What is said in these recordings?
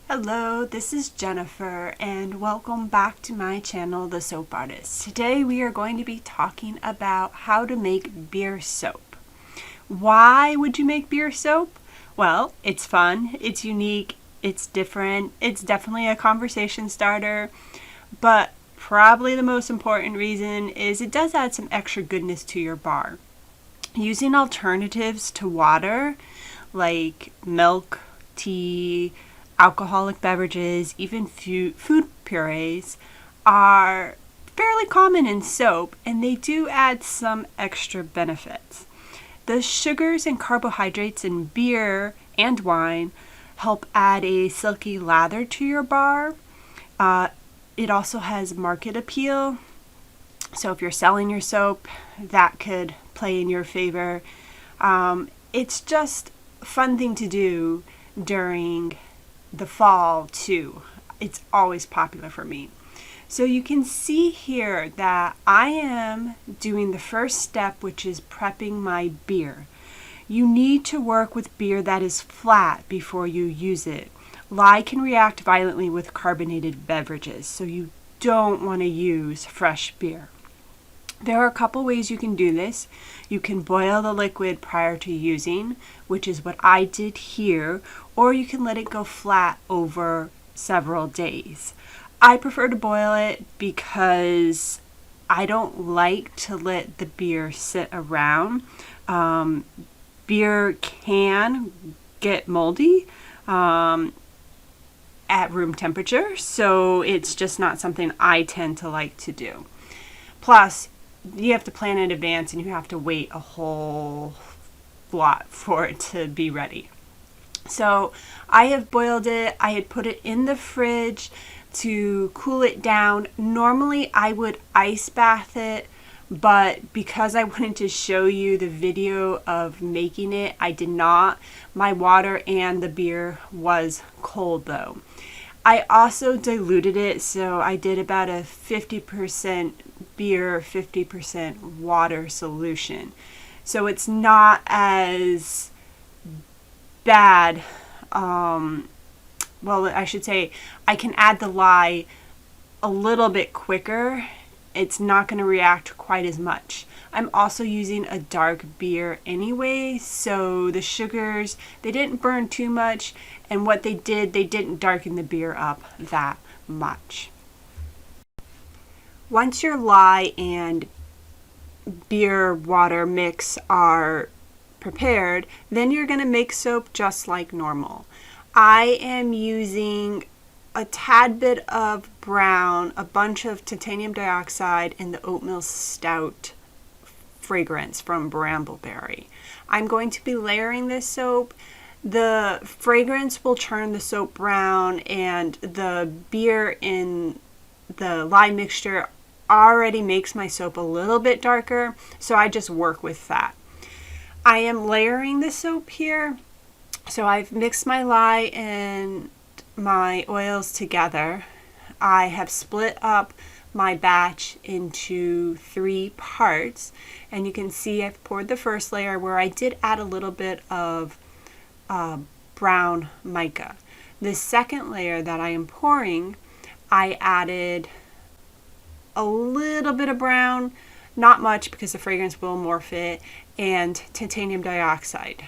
Hello, this is Jennifer and welcome back to my channel, The Soap Artist. Today we are going to be talking about how to make beer soap. Why would you make beer soap? Well, it's fun, it's unique, it's different, it's definitely a conversation starter, but probably the most important reason is it does add some extra goodness to your bar. Using alternatives to water like milk, tea, alcoholic beverages, even food purees are fairly common in soap, and they do add some extra benefits. The sugars and carbohydrates in beer and wine help add a silky lather to your bar. It also has market appeal, so if you're selling your soap, that could play in your favor. It's just a fun thing to do during the fall too. It's always popular for me. So you can see here that I am doing the first step, which is prepping my beer. You need to work with beer that is flat before you use it. Lye can react violently with carbonated beverages, so you don't want to use fresh beer. There are a couple ways you can do this. You can boil the liquid prior to using, which is what I did here, or you can let it go flat over several days. I prefer to boil it because I don't like to let the beer sit around. Beer can get moldy at room temperature, so it's just not something I tend to like to do. Plus, you have to plan in advance and you have to wait a whole lot for it to be ready. So I have boiled it. I had put it in the fridge to cool it down. Normally I would ice bath it, but because I wanted to show you the video of making it, I did not. My water and the beer was cold though. I also diluted it, so I did about a 50% beer, 50% water solution. So it's not as bad. Well, I should say I can add the lye a little bit quicker. It's not going to react quite as much. I'm also using a dark beer anyway, so the sugars, they didn't burn too much, and what they didn't darken the beer up that much. Once your lye and beer water mix are prepared, then you're going to make soap just like normal. I am using a tad bit of brown, a bunch of titanium dioxide, and the oatmeal stout fragrance from Brambleberry. I'm going to be layering this soap. The fragrance will turn the soap brown, and the beer in the lye mixture already makes my soap a little bit darker, so I just work with that. I am layering the soap here. So I've mixed my lye and my oils together. I have split up my batch into 3 parts, and you can see I've poured the first layer where I did add a little bit of brown mica. The second layer that I am pouring, I added a little bit of brown, not much because the fragrance will morph it, and titanium dioxide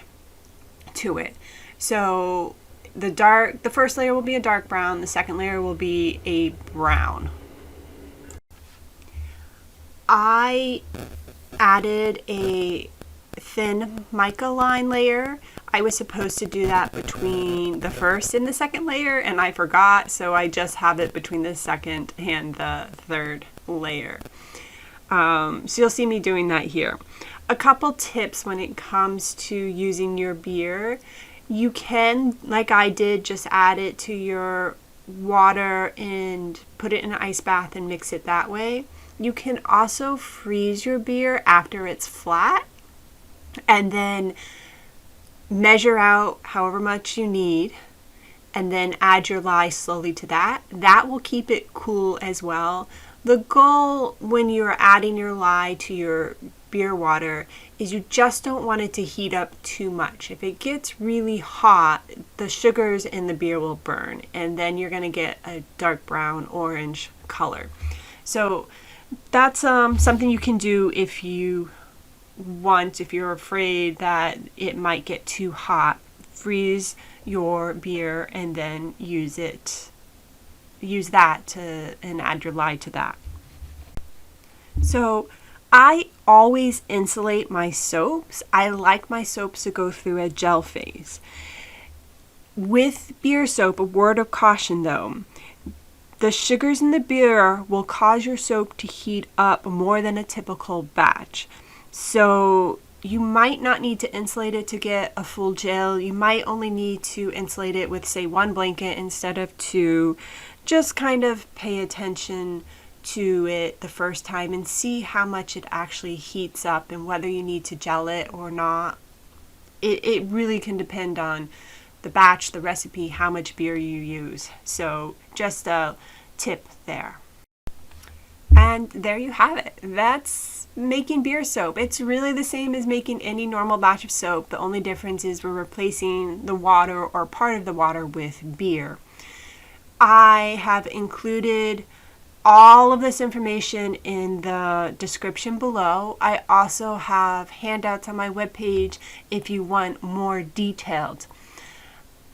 to it. So the first layer will be a dark brown, the second layer will be a brown. I added a thin mica line layer. I was supposed to do that between the first and the second layer, and I forgot, so I just have it between the second and the third layer. So you'll see me doing that here. A couple tips when it comes to using your beer. You can, like I did, just add it to your water and put it in an ice bath and mix it that way. You can also freeze your beer after it's flat and then measure out however much you need and then add your lye slowly to that. That will keep it cool as well. The goal when you're adding your lye to your beer water is you just don't want it to heat up too much. If it gets really hot, the sugars in the beer will burn, and then you're going to get a dark brown orange color. So that's something you can do if you're afraid that it might get too hot. Freeze your beer and then use that and add your lye to that. So I always insulate my soaps. I like my soaps to go through a gel phase. With beer soap, a word of caution though, the sugars in the beer will cause your soap to heat up more than a typical batch. So you might not need to insulate it to get a full gel. You might only need to insulate it with, say, 1 blanket instead of 2. Just kind of pay attention to it the first time and see how much it actually heats up and whether you need to gel it or not. It really can depend on the batch, the recipe, how much beer you use. So just a tip there. And there you have it. That's making beer soap. It's really the same as making any normal batch of soap. The only difference is we're replacing the water or part of the water with beer. I have included all of this information in the description below. I also have handouts on my webpage if you want more detailed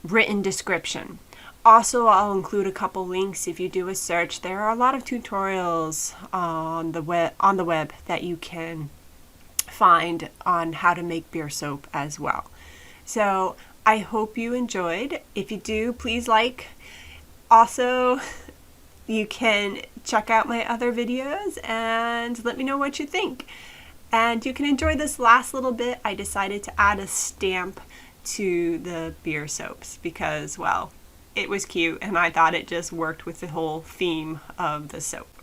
written description. Also, I'll include a couple links if you do a search. There are a lot of tutorials on the web that you can find on how to make beer soap as well. So I hope you enjoyed. If you do, please like. Also, you can check out my other videos and let me know what you think. And you can enjoy this last little bit. I decided to add a stamp to the beer soaps because, well, it was cute and I thought it just worked with the whole theme of the soap.